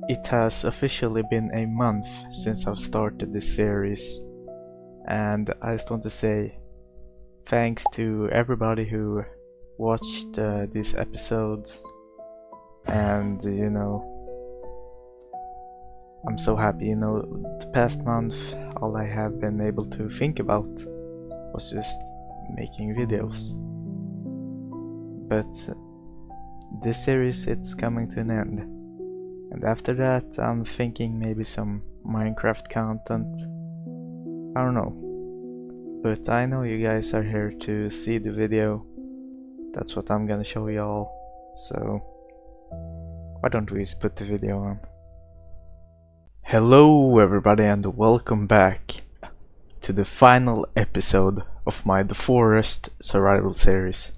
It has officially been a month since I've started this series, and I just want to say thanks to everybody who watched these episodes, and I'm so happy. The past month all I have been able to think about was just making videos, but this series, it's coming to an end. And after that, I'm thinking maybe some Minecraft content. I don't know. But I know you guys are here to see the video. That's what I'm gonna show y'all. So, why don't we just put the video on? Hello everybody and welcome back to the final episode of my The Forest survival series.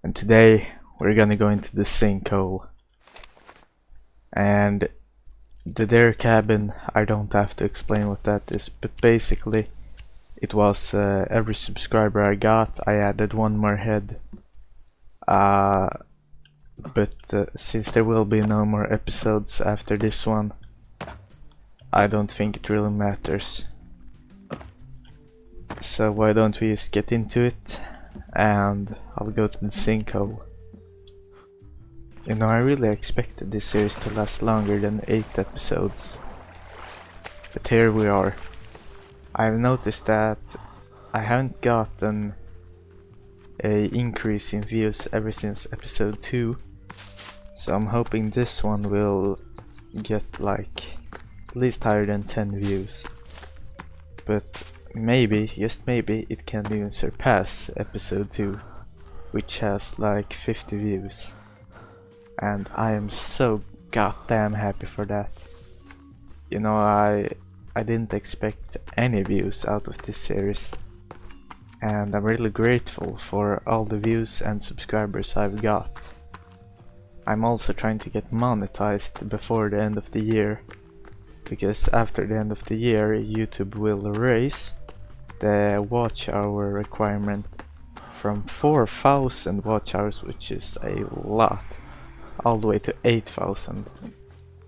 And today, we're gonna go into the sinkhole. And the Dare Cabin, I don't have to explain what that is, but basically it was every subscriber I got, I added one more head. But since there will be no more episodes after this one, I don't think it really matters. So why don't we just get into it, and I'll go to the sinkhole. I really expected this series to last longer than 8 episodes. But here we are. I've noticed that I haven't gotten a increase in views ever since episode 2. So I'm hoping this one will get like at least higher than 10 views. But maybe, just maybe, it can even surpass episode 2, which has like 50 views. And I am so goddamn happy for that. I didn't expect any views out of this series. And I'm really grateful for all the views and subscribers I've got. I'm also trying to get monetized before the end of the year. Because after the end of the year, YouTube will raise the watch hour requirement from 4,000 watch hours, which is a lot, all the way to 8,000.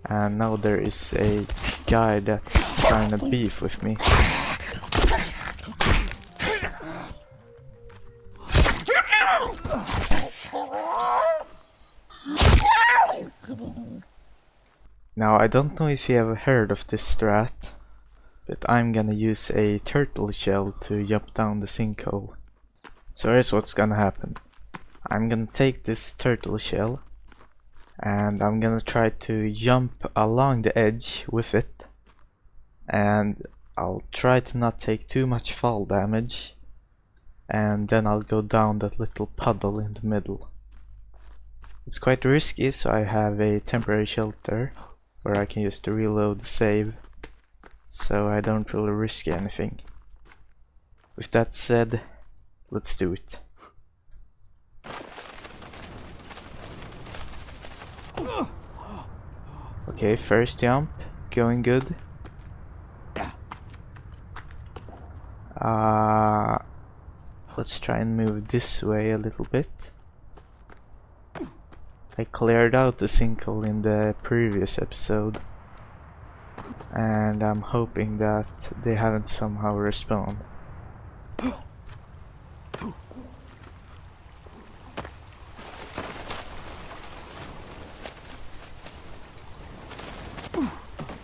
And now there is a guy that's trying to beef with me. Now I don't know if you ever heard of this strat, but I'm gonna use a turtle shell to jump down the sinkhole. So here's what's gonna happen. I'm gonna take this turtle shell and I'm gonna try to jump along the edge with it, and I'll try to not take too much fall damage, and then I'll go down that little puddle in the middle. It's quite risky, so I have a temporary shelter where I can just reload the save, so I don't really risk anything. With that said, let's do it. Okay, first jump, going good. Let's try and move this way a little bit. I cleared out the sinkhole in the previous episode, and I'm hoping that they haven't somehow respawned.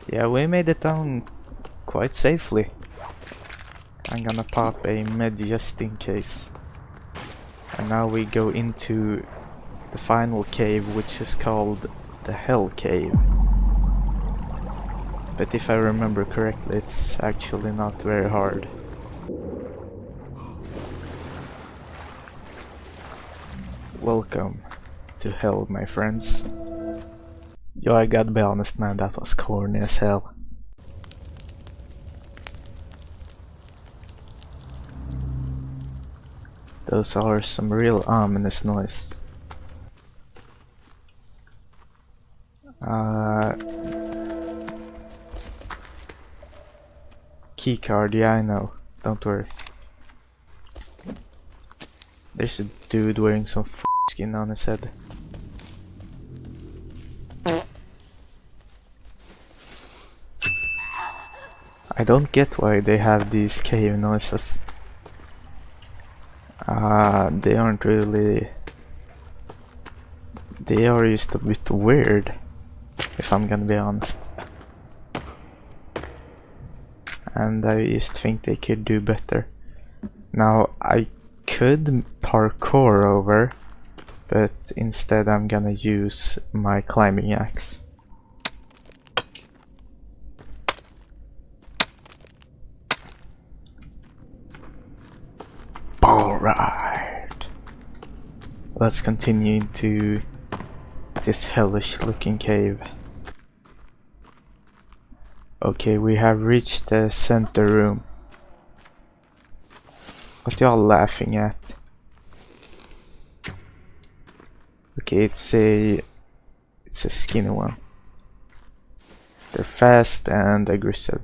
Yeah, we made it down quite safely. I'm gonna pop a med just in case. And now we go into the final cave, which is called the Hell Cave. But if I remember correctly, it's actually not very hard. Welcome to hell, my friends. Yo, I gotta be honest, man, that was corny as hell. Those are some real ominous noise. Keycard, yeah, I know. Don't worry. There's a dude wearing some skin on his head. I don't get why they have these cave noises. They aren't really... They are just a bit weird, if I'm gonna be honest. And I just think they could do better. Now, I could parkour over, but instead I'm gonna use my climbing axe. Alright. Let's continue into this hellish looking cave. Okay, we have reached the center room. What y'all laughing at? Okay, it's a skinny one. They're fast and aggressive.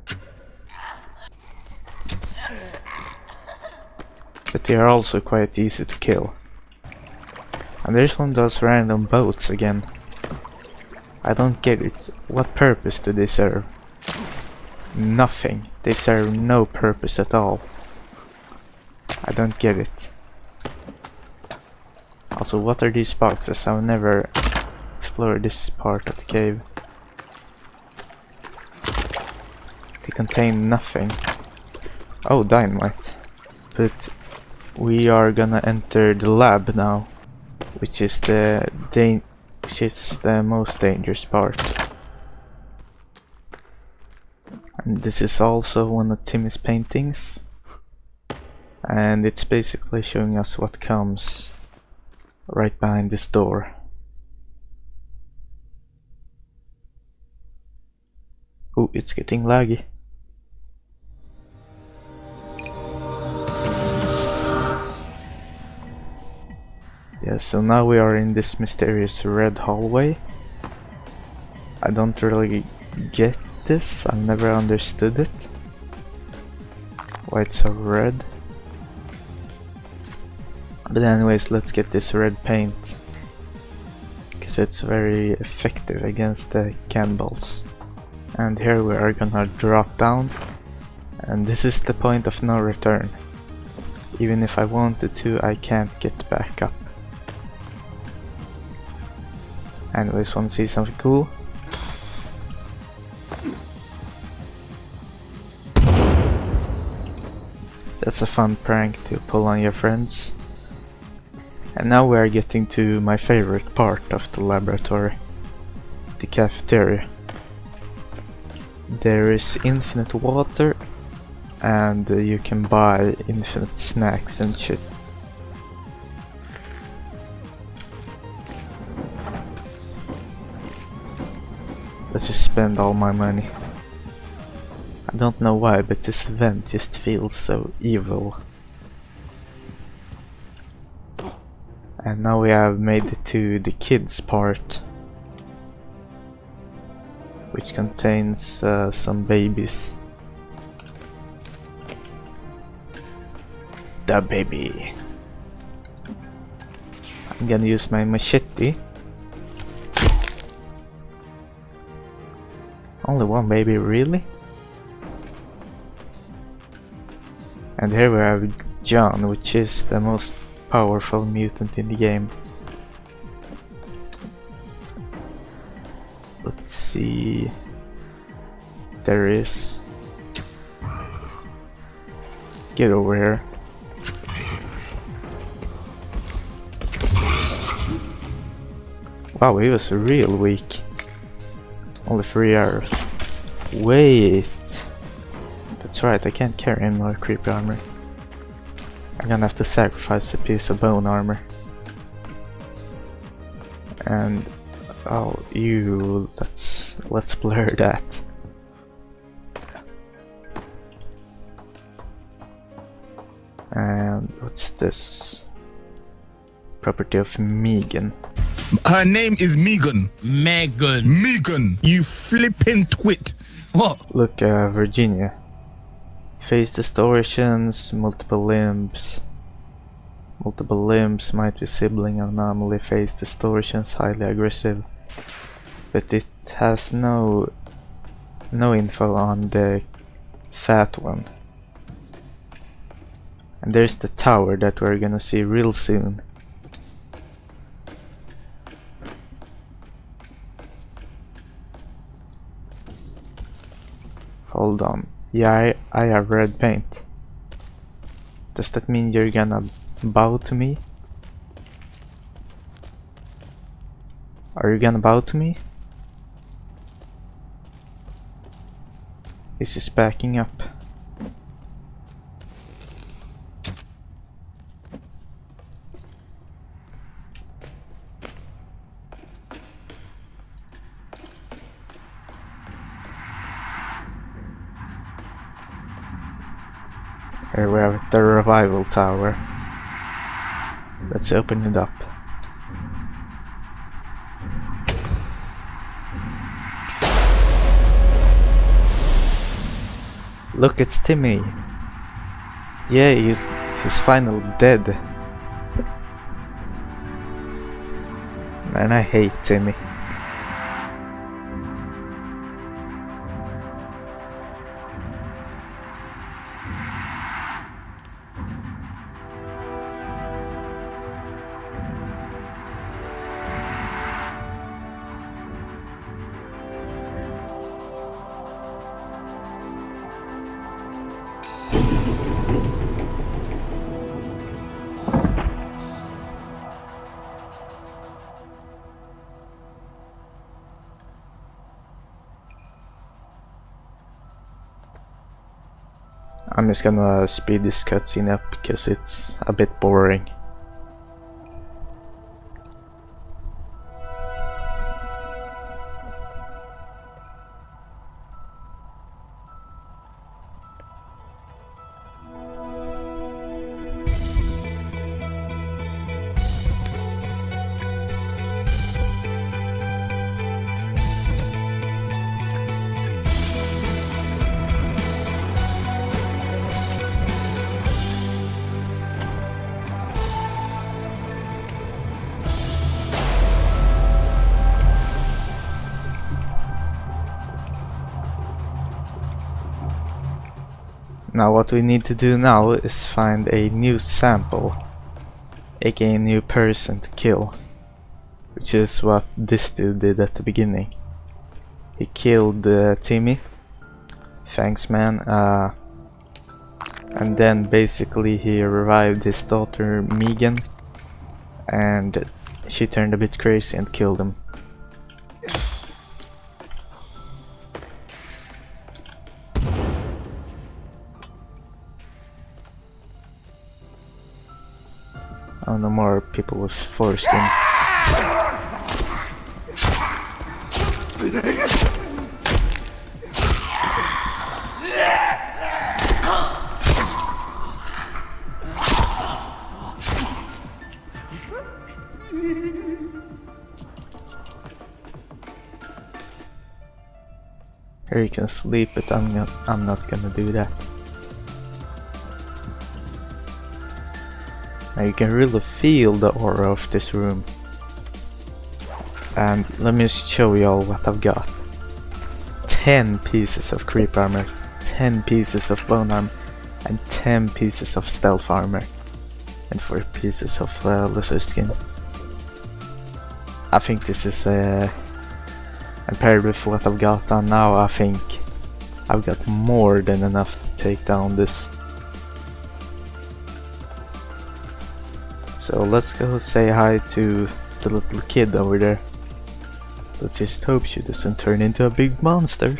But they are also quite easy to kill. And there's one of those random boats again. I don't get it. What purpose do they serve? Nothing. They serve no purpose at all. I don't get it. Also, what are these boxes? I've never explored this part of the cave. They contain nothing. Oh, dynamite. But we are gonna enter the lab now, which is the most dangerous part. And this is also one of Timmy's paintings, and it's basically showing us what comes right behind this door. Oh, it's getting laggy. Yeah, so now we are in this mysterious red hallway. I don't really get this, I've never understood it. Why it's so red. But anyways, let's get this red paint, because it's very effective against the cannibals. And here we are gonna drop down, and this is the point of no return. Even if I wanted to, I can't get back up. Anyways, wanna see something cool? That's a fun prank to pull on your friends. And now we are getting to my favorite part of the laboratory, the cafeteria. There is infinite water, and you can buy infinite snacks and shit. Let's just spend all my money. I don't know why, but this vent just feels so evil. And now we have made it to the kids part, which contains some babies. The baby. I'm gonna use my machete. Only one baby, really? And here we have John, which is the most powerful mutant in the game. Let's see. There is. Get over here. Wow, he was real weak. Only 3 arrows. Wait. That's right, I can't carry any more creepy armor. I'm gonna have to sacrifice a piece of bone armor. And oh, let's blur that. And what's this? Property of Megan. Her name is Megan. Megan, you flippin' twit. What? Look, Virginia. Face distortions, multiple limbs. Multiple limbs might be sibling anomaly, face distortions, highly aggressive. But it has no info on the fat one. And there's the tower that we're gonna see real soon. Hold on. Yeah, I have red paint. Does that mean you're gonna bow to me? Are you gonna bow to me? He's just backing up. Here we have the revival tower. Let's open it up. Look, it's Timmy. Yeah, he's finally dead. Man, I hate Timmy. I'm just gonna speed this cutscene up because it's a bit boring. Now what we need to do now is find a new sample, aka a new person to kill, which is what this dude did at the beginning. He killed Timmy, thanks man, and then basically he revived his daughter Megan, and she turned a bit crazy and killed him. Oh, no more people with foreskin. Here you can sleep, but I'm not gonna do that. Now you can really feel the aura of this room. And let me just show y'all what I've got. 10 pieces of creep armor, 10 pieces of bone armor, and 10 pieces of stealth armor, and 4 pieces of lizard skin. I think this is compared with what I've got done now, I think I've got more than enough to take down this. So let's go say hi to the little kid over there. Let's just hope she doesn't turn into a big monster.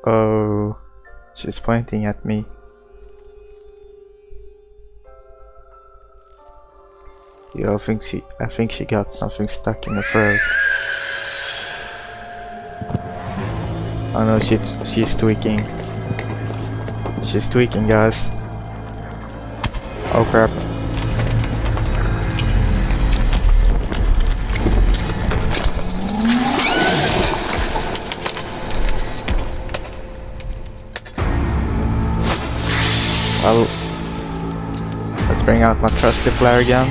Oh, she's pointing at me. Yo, I think she got something stuck in her throat. Oh no, she's tweaking. She's tweaking, guys. Oh crap. Well, let's bring out my trusty flare gun.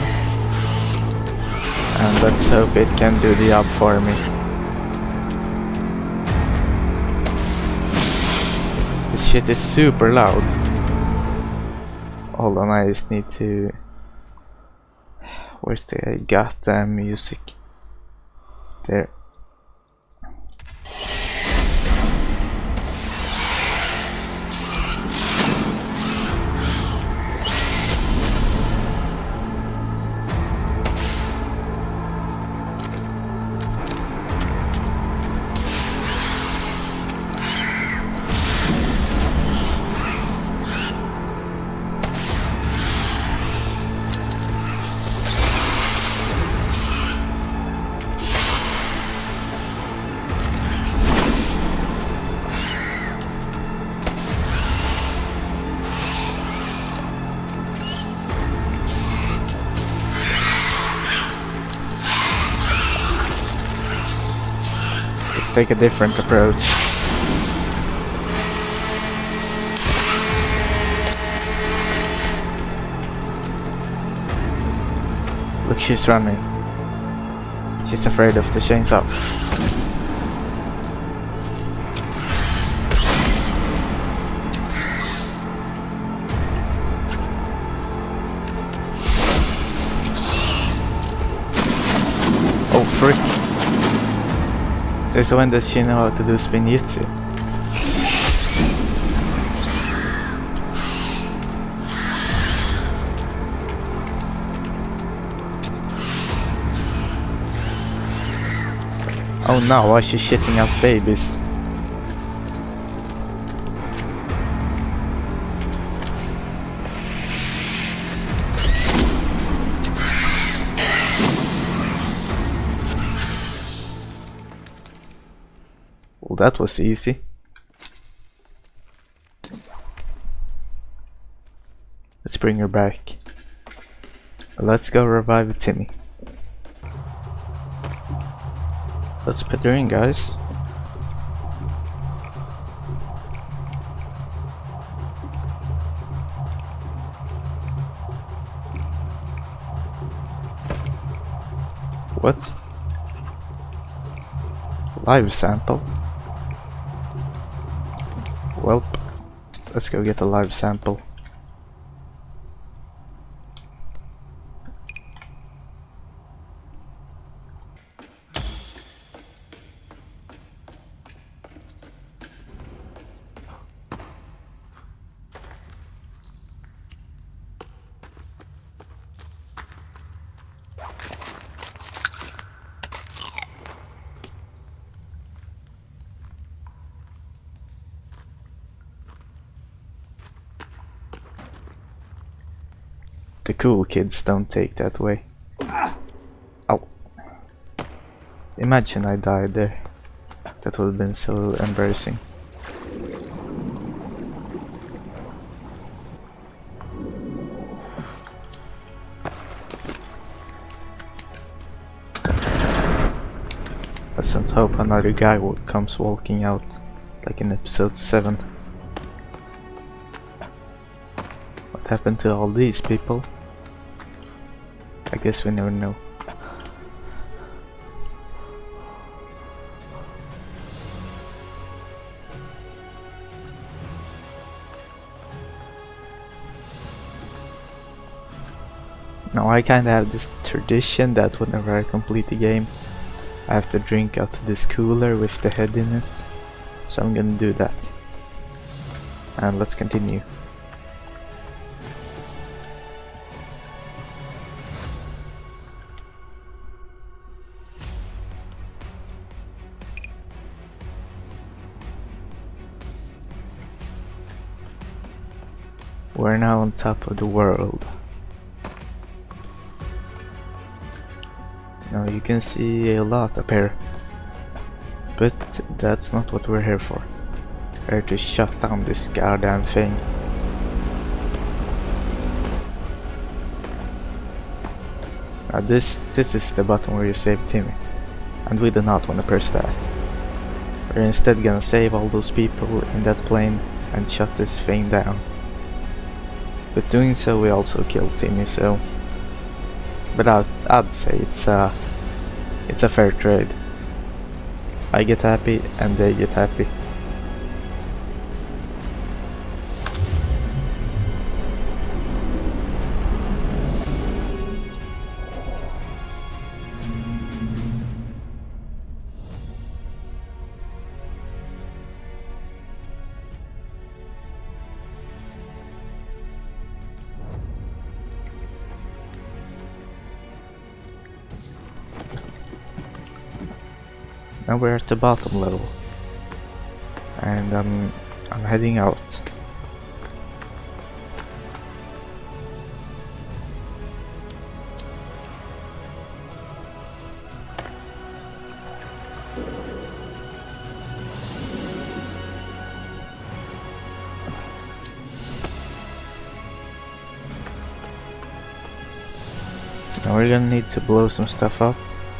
And let's hope it can do the job for me. This shit is super loud. Hold on, I just need to... Where's the goddamn music? There. Let's take a different approach. Look, she's running. She's afraid of the chainsaw. Oh frick. Since when does she know how to do spin jitsu? Oh no, why is she shitting out babies? Well, that was easy. Let's bring her back. Let's go revive Timmy. Let's put her in, guys. What? Live sample? Welp. Let's go get a live sample. The cool kids don't take that way. Ow. Imagine I died there. That would have been so embarrassing. Let's not hope another guy comes walking out like in episode 7. What happened to all these people? I guess we never know. Now I kinda have this tradition that whenever I complete the game I have to drink out of this cooler with the head in it. So I'm gonna do that. And let's continue. We're now on top of the world. Now you can see a lot up here, but that's not what we're here for. where to shut down this goddamn thing. Now this is the button where you save Timmy, and we do not want to press that. We're instead gonna save all those people in that plane and shut this thing down. But doing so we also kill Timmy, so... But I'd say it's a fair trade. I get happy and they get happy. Now we're at the bottom level, and I'm heading out. Now we're gonna need to blow some stuff up,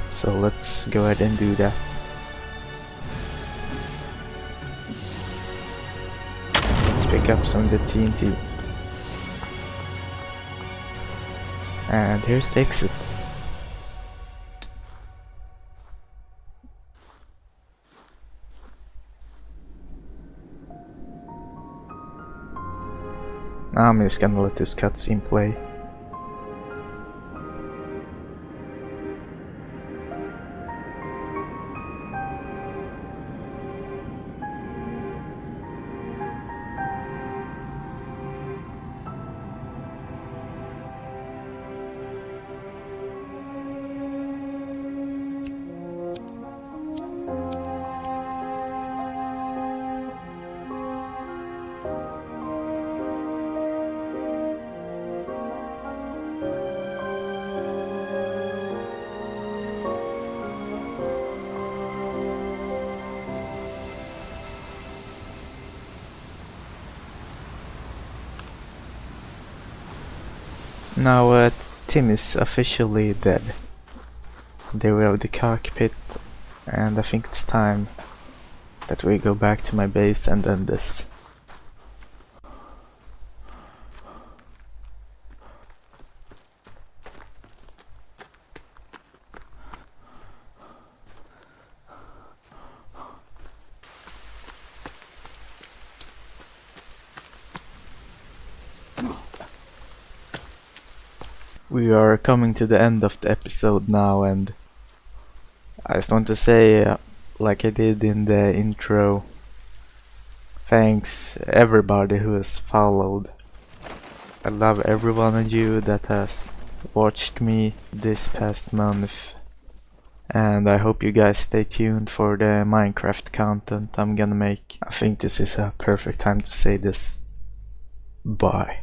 so let's go ahead and do that. Pick up some of the TNT. And here's the exit. Now I'm just gonna let this cutscene play. Now Tim is officially dead. There we have the cockpit, and I think it's time that we go back to my base and end this. We are coming to the end of the episode now, and I just want to say, like I did in the intro, thanks everybody who has followed. I love every one of you that has watched me this past month, and I hope you guys stay tuned for the Minecraft content I'm gonna make. I think this is a perfect time to say this. Bye.